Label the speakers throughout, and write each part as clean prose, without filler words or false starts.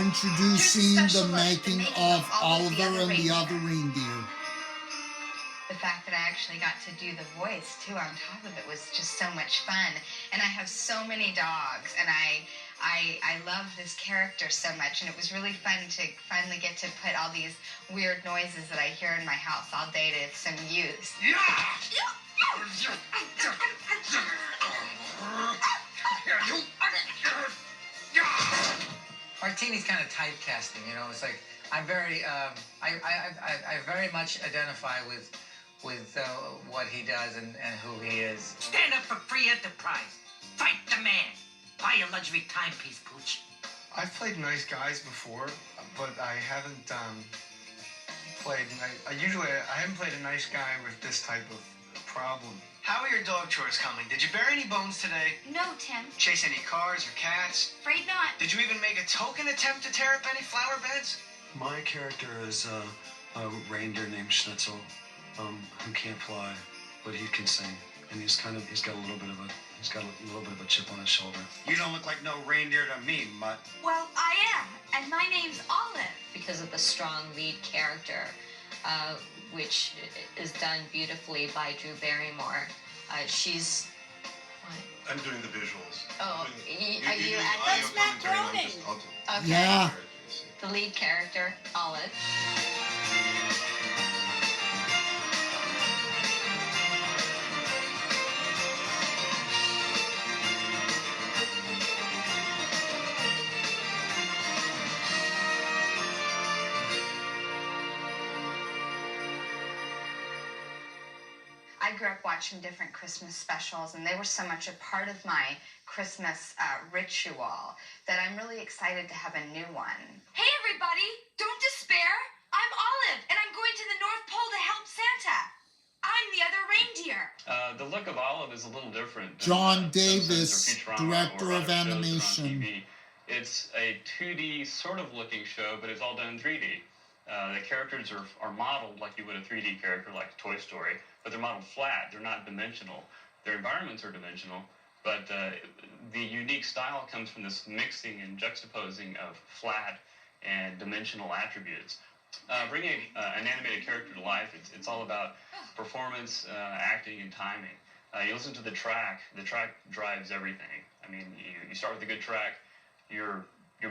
Speaker 1: introducing the making of Oliver and the Other Reindeer.
Speaker 2: The fact that I actually got to do the voice too on top of it was just so much fun. And I have so many dogs, and I love this character so much, and it was really fun to finally get to put all these weird noises that I hear in my house all day to some use.
Speaker 3: Martini's kind of typecasting, you know. It's like I'm very, I very much identify with what he does and who he is.
Speaker 4: Stand up for free enterprise. Fight the man. Buy a luxury timepiece, Pooch.
Speaker 5: I've played nice guys before, but I haven't played. I haven't played a nice guy with this type of problem.
Speaker 6: How are your dog chores coming? Did you bury any bones today?
Speaker 2: No, Tim.
Speaker 6: Chase any cars or cats?
Speaker 2: Afraid not.
Speaker 6: Did you even make a token attempt to tear up any flower beds?
Speaker 7: My character is a reindeer named Schnitzel, who can't fly, but he can sing, and he's got a little bit of a chip on his shoulder.
Speaker 8: You don't look like no reindeer to me, Mutt.
Speaker 2: Well, I am, and my name's Olive.
Speaker 9: Because of the strong lead character, which is done beautifully by Drew Barrymore. She's... What?
Speaker 10: I'm doing the visuals.
Speaker 9: Oh,
Speaker 1: That's
Speaker 10: Matt Groening.
Speaker 9: Okay.
Speaker 1: Yeah.
Speaker 9: The lead character, Olive.
Speaker 2: I grew up watching different Christmas specials, and they were so much a part of my Christmas ritual that I'm really excited to have a new one. Hey, everybody! Don't despair! I'm Olive, and I'm going to the North Pole to help Santa. I'm the other reindeer.
Speaker 11: The look of Olive is a little different.
Speaker 1: John Davis, director of animation.
Speaker 11: It's a 2D sort of looking show, but it's all done in 3D. The characters are modeled like you would a 3D character, like Toy Story, but they're modeled flat. They're not dimensional. Their environments are dimensional, but the unique style comes from this mixing and juxtaposing of flat and dimensional attributes. Bringing an animated character to life, it's all about performance, acting, and timing. You listen to the track drives everything. I mean, you start with a good track, you're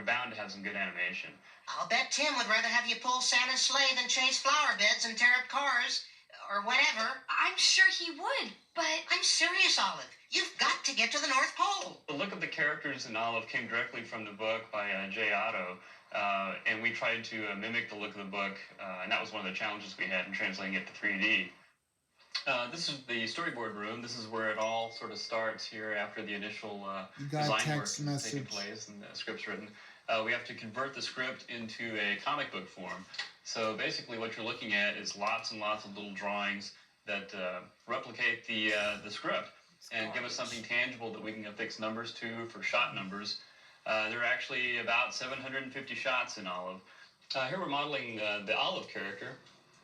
Speaker 11: bound to have some good animation.
Speaker 4: I'll bet Tim would rather have you pull Santa's sleigh than chase flower beds and tear up cars, or whatever.
Speaker 2: I'm sure he would, but...
Speaker 4: I'm serious, Olive. You've got to get to the North Pole.
Speaker 11: The look of the characters in Olive came directly from the book by Jay Otto, and we tried to mimic the look of the book, and that was one of the challenges we had in translating it to 3D. This is the storyboard room. This is where it all sort of starts here after the initial design work has taken place and the script's written. We have to convert the script into a comic book form. So basically what you're looking at is lots and lots of little drawings that replicate the script and give us something tangible that we can affix numbers to for shot numbers. There are actually about 750 shots in Olive. Here we're modeling the Olive character,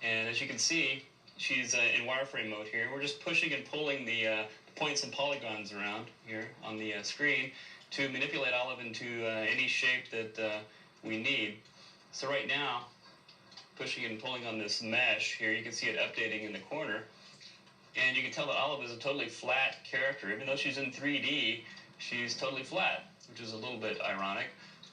Speaker 11: and as you can see, she's in wireframe mode here. We're just pushing and pulling the points and polygons around here on the screen to manipulate Olive into any shape that we need. So right now, pushing and pulling on this mesh here, you can see it updating in the corner. And you can tell that Olive is a totally flat character. Even though she's in 3D, she's totally flat, which is a little bit ironic.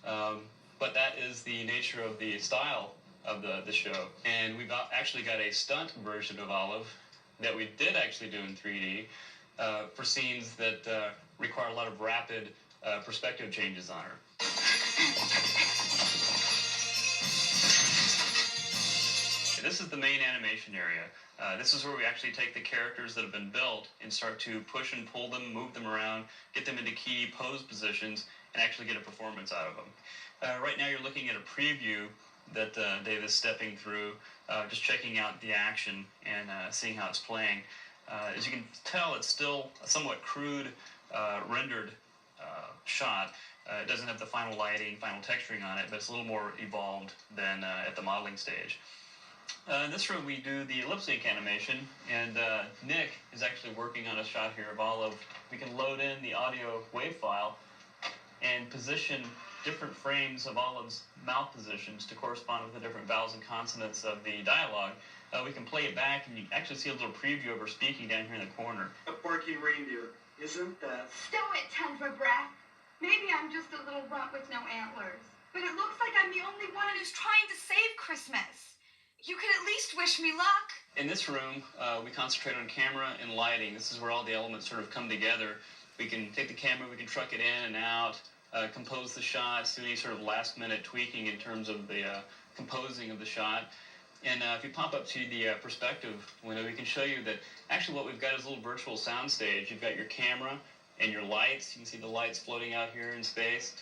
Speaker 11: But that is the nature of the style of the show. And we've actually got a stunt version of Olive that we did actually do in 3D for scenes that require a lot of rapid perspective changes on her. This is the main animation area. This is where we actually take the characters that have been built and start to push and pull them, move them around, get them into key pose positions, and actually get a performance out of them. Right now you're looking at a preview that Dave is stepping through, just checking out the action and seeing how it's playing. As you can tell, it's still a somewhat crude, rendered shot. It doesn't have the final lighting, final texturing on it, but it's a little more evolved than at the modeling stage. In this room, we do the lip sync animation, and Nick is actually working on a shot here of Olive. We can load in the audio wave file and position different frames of Olive's mouth positions to correspond with the different vowels and consonants of the dialogue, we can play it back, and you actually see a little preview of her speaking down here in the corner.
Speaker 10: A barking reindeer isn't that...
Speaker 2: Stow it, Ten for breath. Maybe I'm just a little runt with no antlers. But it looks like I'm the only one who's trying to save Christmas. You could at least wish me luck.
Speaker 11: In this room, we concentrate on camera and lighting. This is where all the elements sort of come together. We can take the camera, we can truck it in and out, compose the shots, do any sort of last-minute tweaking in terms of the composing of the shot. And if you pop up to the perspective window, we can show you that actually what we've got is a little virtual soundstage. You've got your camera and your lights. You can see the lights floating out here in space.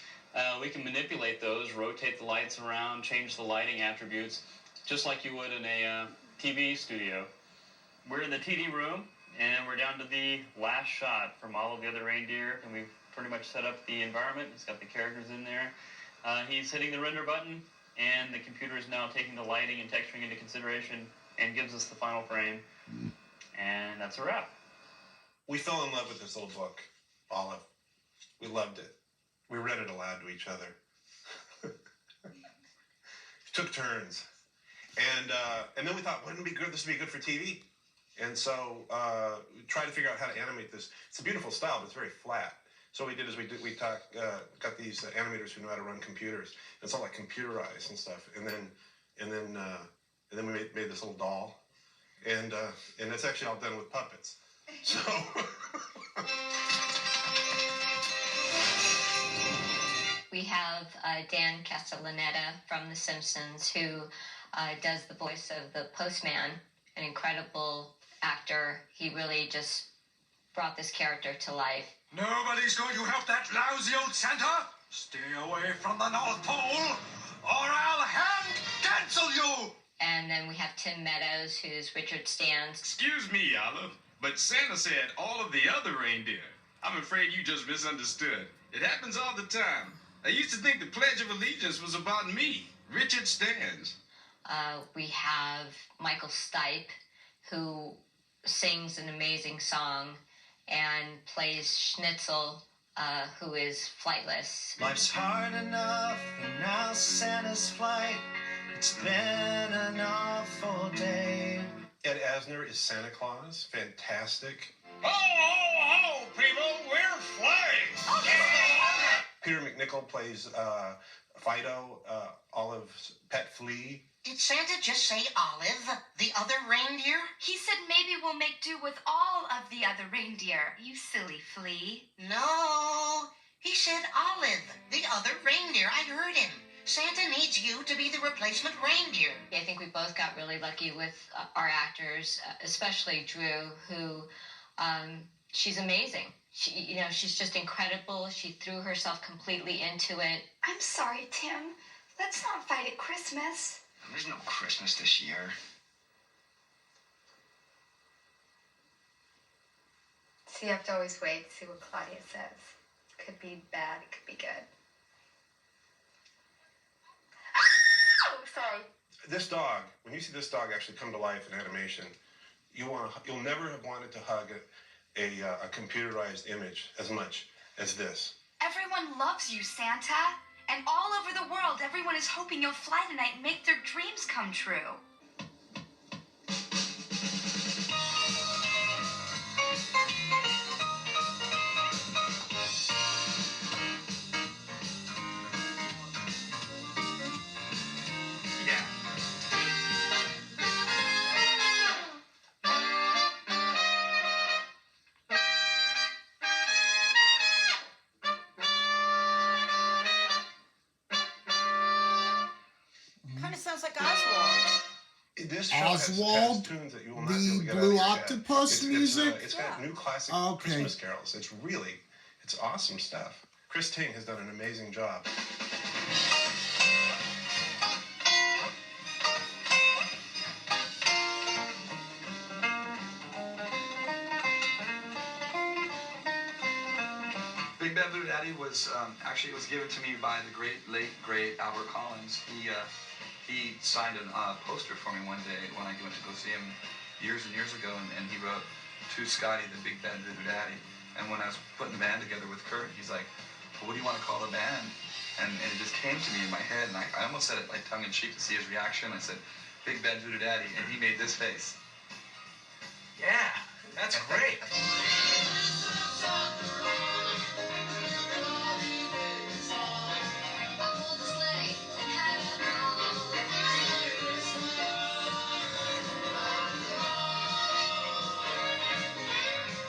Speaker 11: We can manipulate those, rotate the lights around, change the lighting attributes, just like you would in a TV studio. We're in the TD room, and we're down to the last shot from all of the other reindeer, and we've pretty much set up the environment. It's got the characters in there. He's hitting the render button, and the computer is now taking the lighting and texturing into consideration and gives us the final frame. And that's a wrap.
Speaker 12: We fell in love with this little book, Olive. We loved it. We read it aloud to each other. Took turns. And then we thought, wouldn't it be good? This would be good for TV. And so we tried to figure out how to animate this. It's a beautiful style, but it's very flat. So what we did is we got these animators who know how to run computers. It's all like computerized and stuff. And then we made this little doll, and it's actually all done with puppets. So.
Speaker 9: We have Dan Castellaneta from The Simpsons, who does the voice of the postman, an incredible actor. He really just brought this character to life.
Speaker 8: Nobody's going to help that lousy old Santa. Stay away from the North Pole, or I'll hand cancel you.
Speaker 9: And then we have Tim Meadows, who's Richard Stans.
Speaker 13: Excuse me, Olive, but Santa said all of the other reindeer. I'm afraid you just misunderstood. It happens all the time. I used to think the Pledge of Allegiance was about me, Richard Stans.
Speaker 9: We have Michael Stipe, who sings an amazing song and plays Schnitzel, who is flightless.
Speaker 14: Life's hard enough, and now Santa's flight. It's been an awful day.
Speaker 12: Ed Asner is Santa Claus. Fantastic.
Speaker 13: Ho, ho, ho, people, we're flying!
Speaker 12: Okay. Peter McNichol plays Fido, Olive's pet flea.
Speaker 4: Did Santa just say Olive, the other reindeer?
Speaker 2: He said maybe we'll make do with all of the other reindeer, you silly flea.
Speaker 4: No, he said Olive, the other reindeer. I heard him. Santa needs you to be the replacement reindeer.
Speaker 9: I think we both got really lucky with our actors, especially Drew, who she's amazing. She's just incredible. She threw herself completely into it.
Speaker 2: I'm sorry, Tim. Let's not fight at Christmas.
Speaker 6: There's no Christmas this year.
Speaker 2: So you have to always wait to see what Claudia says. Could be bad, it could be good. Oh, sorry.
Speaker 12: This dog, when you see this dog actually come to life in animation, you'll never have wanted to hug a computerized image as much as this.
Speaker 2: Everyone loves you, Santa. And all over the world, everyone is hoping you'll fly tonight and make their dreams come true.
Speaker 6: Yeah.
Speaker 15: Kind of sounds like Oswald.
Speaker 12: This show has
Speaker 1: Oswald,
Speaker 12: tunes that you will not be able
Speaker 1: the
Speaker 12: to get out of
Speaker 1: Blue
Speaker 12: your head.
Speaker 1: Octopus music?
Speaker 12: It's got new classic Christmas carols. It's awesome stuff. Chris Ting has done an amazing job.
Speaker 16: Big Bad Blue Daddy was actually given to me by the late great Albert Collins. He signed a poster for me one day when I went to go see him years and years ago, and he wrote to Scotty, the Big Bad Blue Daddy. And when I was putting the band together with Kurt, he's like, what do you want to call the band? And it just came to me in my head, and I almost said it like tongue-in-cheek to see his reaction. I said, Big Bad Voodoo Daddy, and he made this face.
Speaker 17: Yeah, that's great.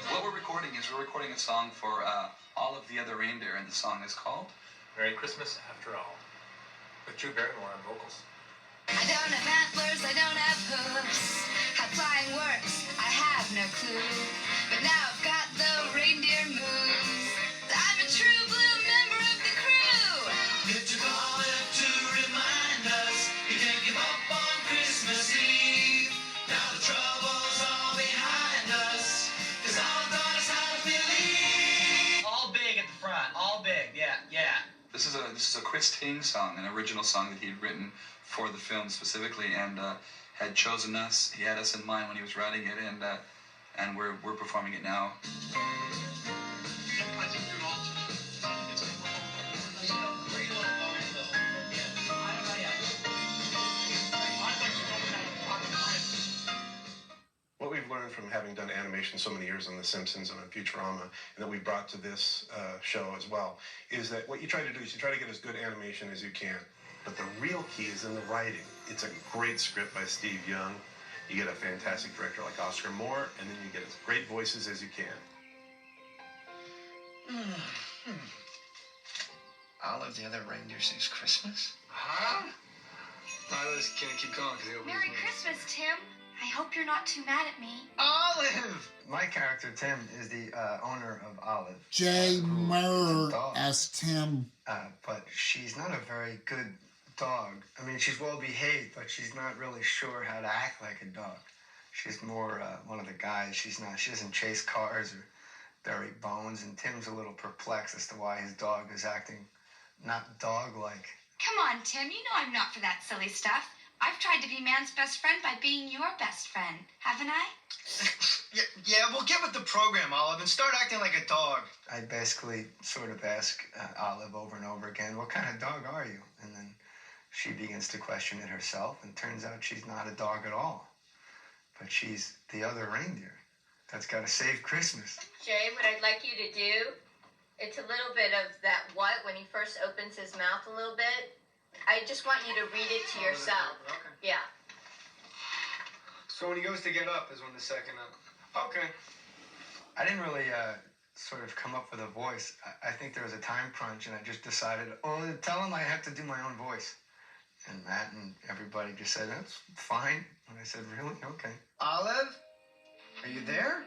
Speaker 16: What we're recording is we're recording a song for all of the other reindeer, and the song is called
Speaker 17: Merry Christmas After All, with Drew Barrymore on vocals.
Speaker 2: I don't have antlers, I don't have hooves. How flying works, I have no clue. But now I've got the reindeer moves. I'm a true blue member of the crew.
Speaker 14: Get your wallet to remind us you can't give up on Christmas Eve. Now the trouble's all behind us. 'Cause all taught us how to believe.
Speaker 17: All big at the front, all big, yeah.
Speaker 16: This is a Chris Ting song, an original song that he had written for the film specifically, and had chosen us. He had us in mind when he was writing it, and we're performing it now.
Speaker 12: What we've learned from having done animation so many years on The Simpsons and on Futurama, and that we brought to this show as well, is that what you try to do is you try to get as good animation as you can. But the real key is in the writing. It's a great script by Steve Young. You get a fantastic director like Oscar Moore, and then you get as great voices as you can.
Speaker 6: Olive, the other reindeer sings Christmas?
Speaker 5: Huh? I just can't keep going because he'll
Speaker 2: Merry Christmas, Tim. I hope you're not too mad at me.
Speaker 5: Olive! My character, Tim, is the owner of Olive.
Speaker 1: Jay
Speaker 5: who is a
Speaker 1: Murr
Speaker 5: dog.
Speaker 1: as Tim.
Speaker 5: But she's not a very good dog. I mean, she's well behaved, but she's not really sure how to act like a dog. She's more one of the guys. She doesn't chase cars or bury bones, and Tim's a little perplexed as to why his dog is acting not dog-like.
Speaker 2: Come on, Tim. You know I'm not for that silly stuff. I've tried to be man's best friend by being your best friend, haven't I?
Speaker 17: Yeah, well, get with the program, Olive, and start acting like a dog.
Speaker 5: I basically sort of ask Olive over and over again, what kind of dog are you? And then she begins to question it herself, and turns out she's not a dog at all. But she's the other reindeer that's got to save Christmas.
Speaker 9: Jay, what I'd like you to do, it's a little bit of that what when he first opens his mouth a little bit. I just want you to read it to yourself.
Speaker 5: Okay.
Speaker 9: Yeah.
Speaker 5: So when he goes to get up is when the second up. Okay. I didn't really sort of come up with a voice. I think there was a time crunch, and I just decided, tell him I have to do my own voice. And Matt and everybody just said, that's fine. And I said, really? Okay.
Speaker 17: Olive? Are you there?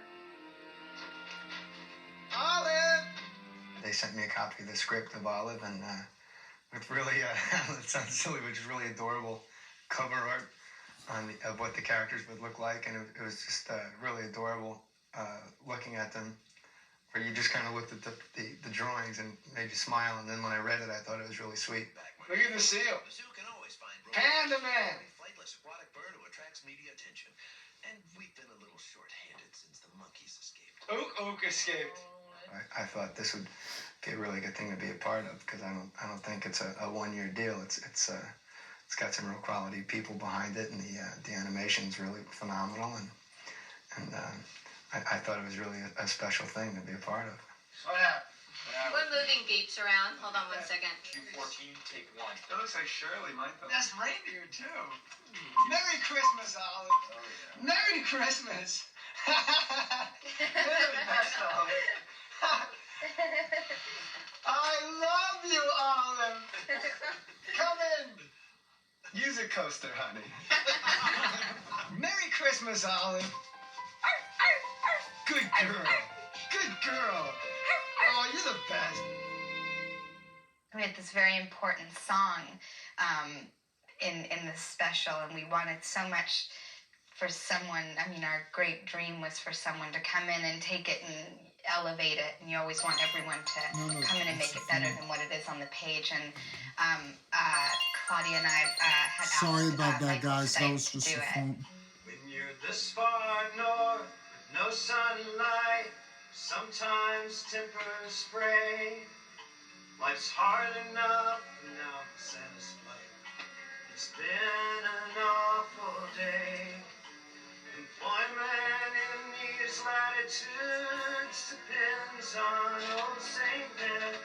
Speaker 17: Olive!
Speaker 5: They sent me a copy of the script of Olive, and with really, it sounds silly, but just really adorable cover art of what the characters would look like. And it was just really adorable looking at them, where you just kind of looked at the drawings and made you smile. And then when I read it, I thought it was really sweet.
Speaker 17: Look at the seal.
Speaker 8: The zoo can always find
Speaker 17: Panda Man!
Speaker 8: flightless aquatic bird who attracts media attention. And we've been a little short-handed since the monkeys escaped.
Speaker 17: Ook escaped.
Speaker 5: I thought this would be a really good thing to be a part of, because I don't think it's a one-year deal. It's got some real quality people behind it, and the animation's really phenomenal, and I thought it was really a special thing to be a part of.
Speaker 17: What happened?
Speaker 9: We're moving Geeps around. Hold on one second.
Speaker 17: Q14, take one. That looks like Shirley, my thought. That's reindeer, too. Merry Christmas, Olive. Oh, yeah. Merry Christmas. Merry Christmas, Olive. I love you, Olive. Come in. Use a coaster, honey. Merry Christmas, Olive. Good girl. Good girl. Oh, you're the best.
Speaker 2: We had this very important song in this special, and we wanted so much for someone. I mean, our great dream was for someone to come in and take it and elevate it, and you always want everyone to come in and make it better than what it is on the page. And Claudia and I had asked,
Speaker 1: Sorry about that,
Speaker 2: Michael
Speaker 1: guys. That
Speaker 2: Stipe
Speaker 1: was
Speaker 2: to
Speaker 1: just
Speaker 2: do
Speaker 1: a
Speaker 2: it.
Speaker 1: phone.
Speaker 14: When you're this far north, with no sunlight, sometimes tempers spray.
Speaker 17: Life's hard enough without Santa's sleigh. It's been an awful day. Employment in these latitudes depends on old Saint Nick.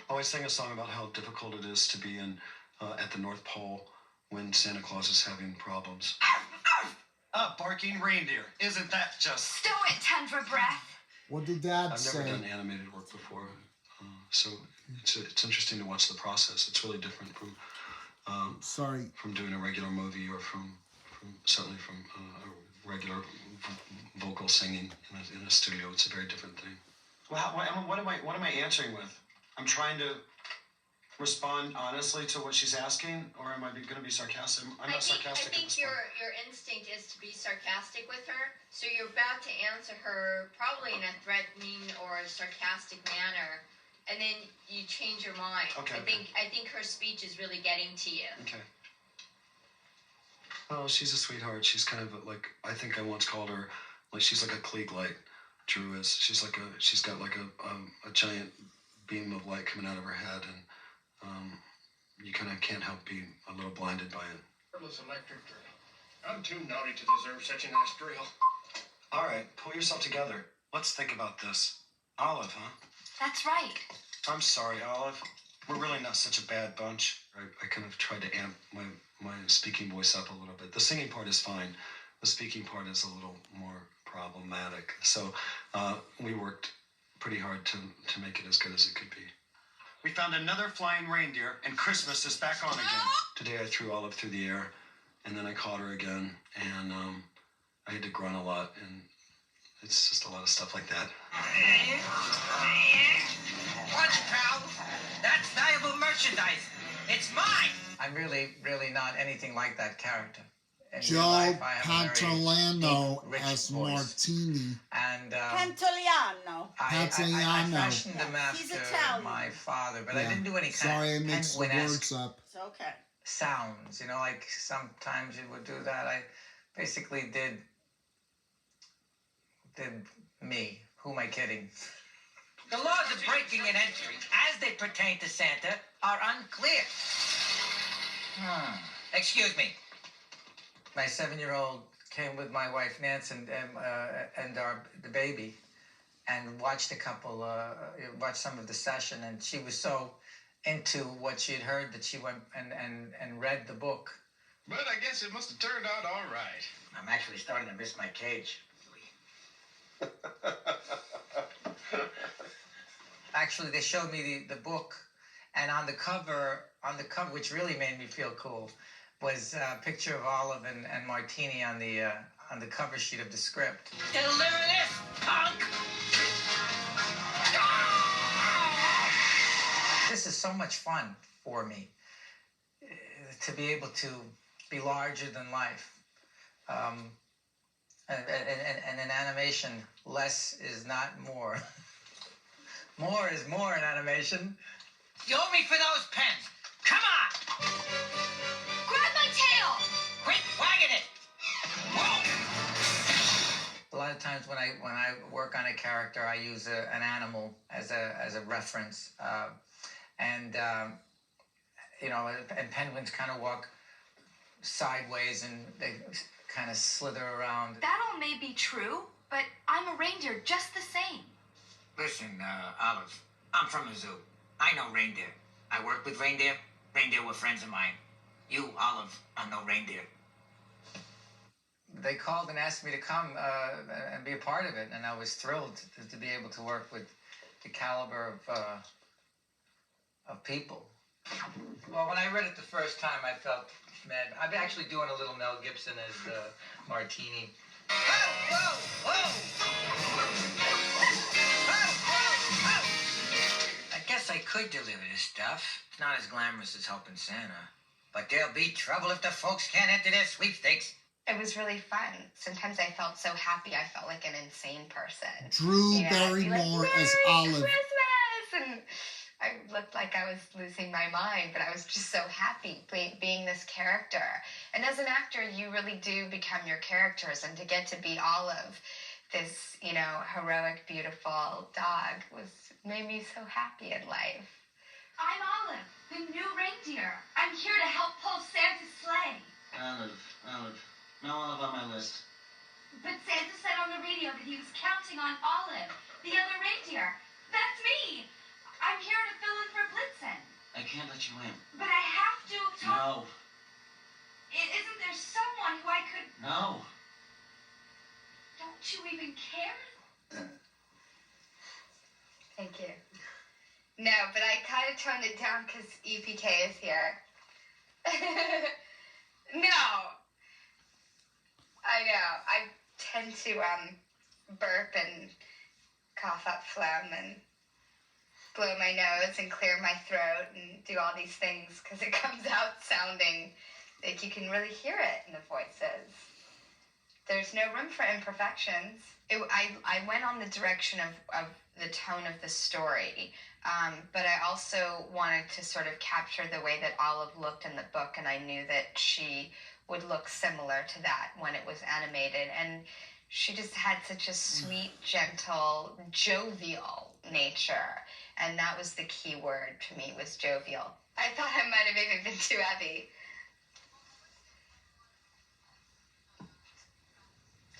Speaker 7: Oh, I sang a song about how difficult it is to be in at the North Pole when Santa Claus is having problems.
Speaker 17: Barking reindeer. Isn't that just...
Speaker 2: Stow it, Tundra Breath.
Speaker 1: What did Dad
Speaker 7: I've
Speaker 1: say?
Speaker 7: never done animated work before, so it's interesting to watch the process. It's really different from from doing a regular movie or from certainly from a regular vocal singing in a studio. It's a very different thing.
Speaker 17: Well, what am I answering with? I'm trying to respond honestly to what she's asking, or am I going to be sarcastic? I'm not sarcastic.
Speaker 9: I think your instinct is to be sarcastic with her, so you're about to answer her probably in a threatening or a sarcastic manner, and then you change your mind.
Speaker 7: Okay.
Speaker 9: I think her speech is really getting to you.
Speaker 7: Okay. Oh, she's a sweetheart. She's kind of like, I think I once called her, like, she's like a Klieg light. Drew is. She's got like a giant beam of light coming out of her head, and you kind of can't help being a little blinded by it.
Speaker 6: Wireless electric drill. I'm too naughty to deserve such a nice drill.
Speaker 7: All right, pull yourself together. Let's think about this. Olive, huh?
Speaker 2: That's right.
Speaker 7: I'm sorry, Olive. We're really not such a bad bunch. I kind of tried to amp my speaking voice up a little bit. The singing part is fine. The speaking part is a little more problematic. So we worked pretty hard to make it as good as it could be.
Speaker 17: We found another flying reindeer, and Christmas is back on again.
Speaker 7: Today I threw Olive through the air, and then I caught her again, and I had to grunt a lot, and it's just a lot of stuff like that.
Speaker 4: Watch, pal. That's valuable merchandise. It's mine.
Speaker 3: I'm really, really not anything like that character. In real
Speaker 1: Joe
Speaker 3: life, I have a very
Speaker 1: Patrolano
Speaker 3: deep, rich
Speaker 1: as
Speaker 3: voice.
Speaker 1: Martini.
Speaker 3: And
Speaker 15: Pantoliano.
Speaker 3: I fashioned them
Speaker 15: He's
Speaker 3: after
Speaker 15: Italian.
Speaker 3: my father, but I
Speaker 1: Yeah.
Speaker 3: didn't do any kind
Speaker 1: Sorry, I
Speaker 3: of
Speaker 1: mixed the
Speaker 3: penguin-esque
Speaker 1: words up.
Speaker 15: It's okay.
Speaker 3: sounds. You know, like sometimes you would do that. I basically did me. Who am I kidding?
Speaker 4: The laws of breaking and entering, as they pertain to Santa, are unclear. Excuse me.
Speaker 3: My 7-year-old came with my wife Nance and the baby, and watched watched some of the session, and she was so into what she had heard that she went and read the book.
Speaker 13: But I guess it must have turned out all right.
Speaker 4: I'm actually starting to miss my cage.
Speaker 3: Actually, they showed me the book, and on the cover, which really made me feel cool, was a picture of Olive and Martini on the cover sheet of the script.
Speaker 4: Deliver this, punk!
Speaker 3: This is so much fun for me, to be able to be larger than life. And in animation, less is not more. More is more in animation.
Speaker 4: You owe me for those pens. Come on!
Speaker 2: Grab my tail!
Speaker 4: Quit wagging it!
Speaker 3: A lot of times when I work on a character, I use an animal as a reference, and penguins kind of walk sideways and they kind of slither around.
Speaker 2: That all may be true, but I'm a reindeer just the same.
Speaker 4: Listen, Olive, I'm from the zoo. I know reindeer. I work with reindeer. Reindeer were friends of mine. You, Olive, are no reindeer.
Speaker 3: They called and asked me to come and be a part of it, and I was thrilled to be able to work with the caliber of people. Well, when I read it the first time, I felt mad. I'm actually doing a little Mel Gibson as Martini.
Speaker 4: Whoa, whoa, whoa! I guess I could deliver this stuff. It's not as glamorous as helping Santa. But there'll be trouble if the folks can't enter their sweepstakes.
Speaker 2: It was really fun. Sometimes I felt so happy. I felt like an insane person.
Speaker 1: Drew
Speaker 2: You know, I'd be
Speaker 1: Barrymore
Speaker 2: like,
Speaker 1: as
Speaker 2: "Merry
Speaker 1: Olive.
Speaker 2: Christmas! And I looked like I was losing my mind, but I was just so happy being this character. And as an actor, you really do become your characters, and to get to be Olive, this, heroic, beautiful dog, made me so happy in life. I'm Olive, the new reindeer. I'm here to help pull Santa's sleigh.
Speaker 17: Olive. No Olive on my list.
Speaker 2: But Santa said on the radio that he was counting on Olive, the other reindeer. That's me. I'm here to fill in for Blitzen.
Speaker 17: I can't let you in.
Speaker 2: But I have to talk.
Speaker 17: No.
Speaker 2: Isn't there someone who I could...
Speaker 17: No.
Speaker 2: Don't you even care? Thank you. No, but I kind of toned it down because EPK is here. No. I know. I tend to burp and cough up phlegm and blow my nose and clear my throat and do all these things because it comes out sounding like you can really hear it in the voices. There's no room for imperfections. I went on the direction of the tone of the story, but I also wanted to sort of capture the way that Olive looked in the book, and I knew that she would look similar to that when it was animated. And she just had such a sweet, gentle, jovial nature. And that was the key word to me, was jovial. I thought I might have even been too heavy.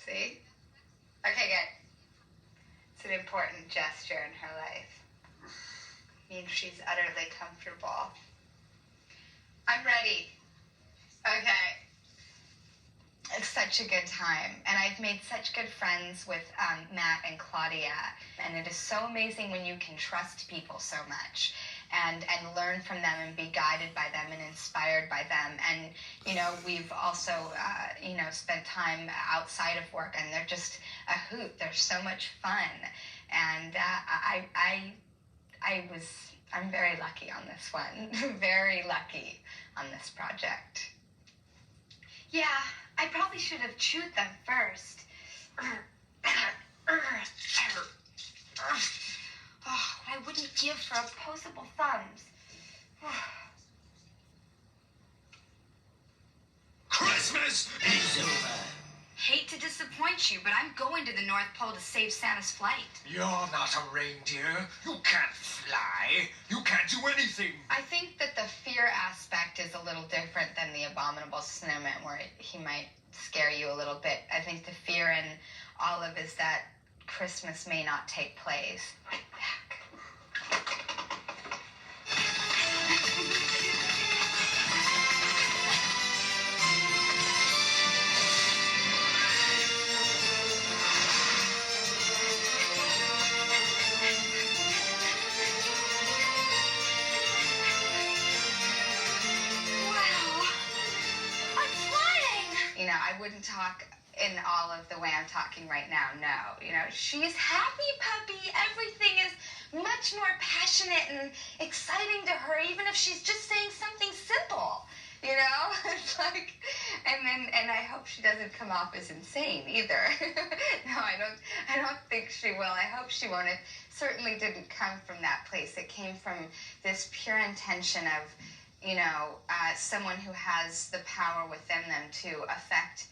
Speaker 2: See? Okay, good. It's an important gesture in her life. It means she's utterly comfortable. I'm ready. Okay. It's such a good time. And I've made such good friends with Matt and Claudia. And it is so amazing when you can trust people so much and learn from them and be guided by them and inspired by them. And, you know, we've also, spent time outside of work, and they're just a hoot. They're so much fun. And I'm very lucky on this one. Very lucky on this project. Yeah, I probably should have chewed them first. Oh, I wouldn't give for opposable thumbs.
Speaker 8: Christmas is over.
Speaker 2: Hate to disappoint you, but I'm going to the North Pole to save Santa's flight.
Speaker 8: You're not a reindeer. You can't fly. You can't do anything.
Speaker 2: I think that the fear aspect is a little different than the abominable snowman, where he might scare you a little bit. I think the fear in Olive is that Christmas may not take place. Right back. I wouldn't talk in all of the way I'm talking right now, no. You know, she's happy puppy. Everything is much more passionate and exciting to her, even if she's just saying something simple. You know? It's like, and I hope she doesn't come off as insane either. No, I don't think she will. I hope she won't. It certainly didn't come from that place. It came from this pure intention of, someone who has the power within them to affect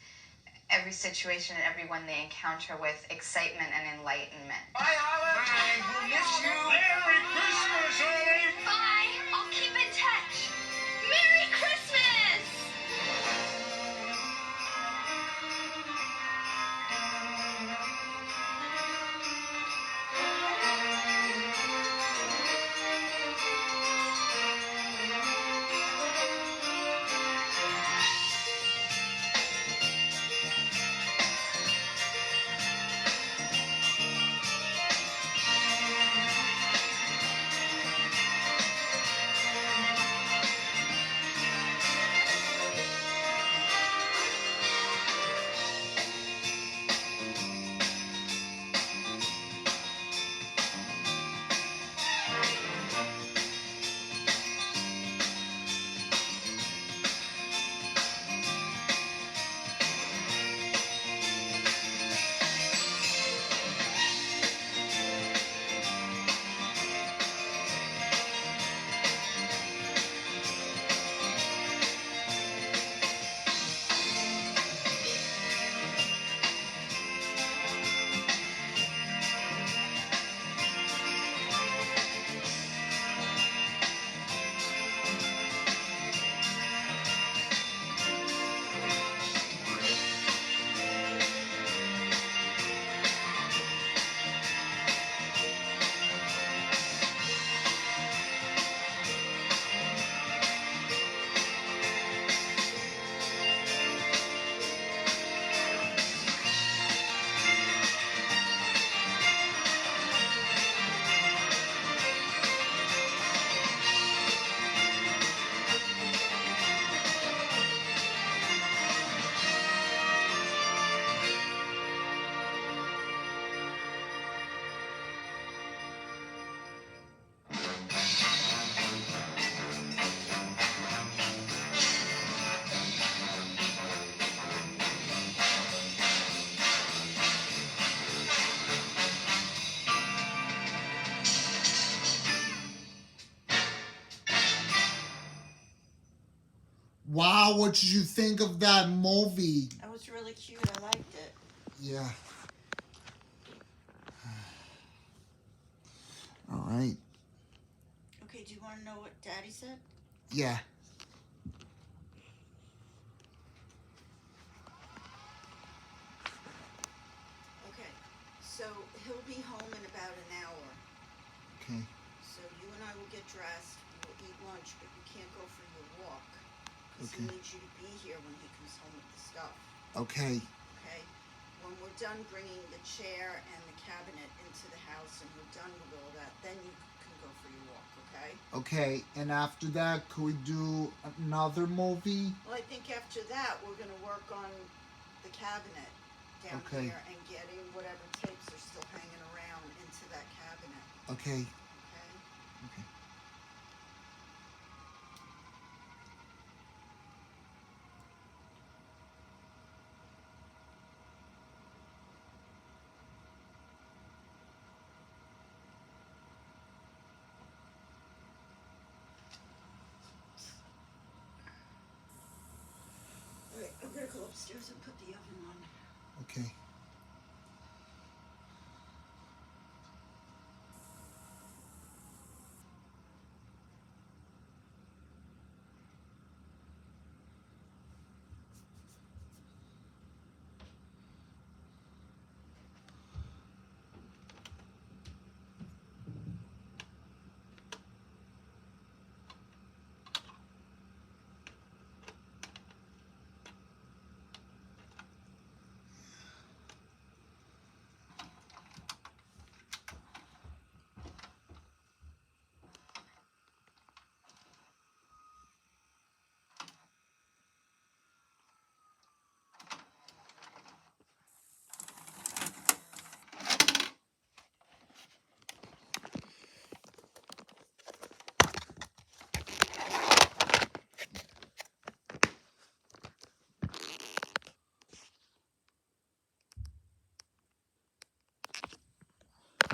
Speaker 2: every situation and everyone they encounter with excitement and enlightenment.
Speaker 8: Bye, Olive. Bye. We'll miss you. Merry Christmas, Olive.
Speaker 2: Bye. I'll keep in touch. Merry Christmas!
Speaker 1: Wow, what did you think of that movie?
Speaker 15: That was really cute. I liked it.
Speaker 1: Yeah. All right.
Speaker 15: Okay, do you want to know what Daddy said?
Speaker 1: Yeah.
Speaker 15: Okay, so he'll be home in about an hour.
Speaker 1: Okay.
Speaker 15: So you and I will get dressed, we'll eat lunch, but you can't go for your walk. Because he
Speaker 1: Okay.
Speaker 15: needs you to be here when he comes home with the stuff.
Speaker 1: Okay.
Speaker 15: Okay? When we're done bringing the chair and the cabinet into the house and we're done with all that, then you can go for your walk, okay?
Speaker 1: Okay. And after that, could we do another movie?
Speaker 15: Well, I think after that, we're going to work on the cabinet down
Speaker 1: Okay.
Speaker 15: here and getting whatever tapes are still hanging around into that cabinet,
Speaker 1: Okay.
Speaker 15: okay?
Speaker 1: Okay.
Speaker 15: All right, I'm going to go upstairs and put the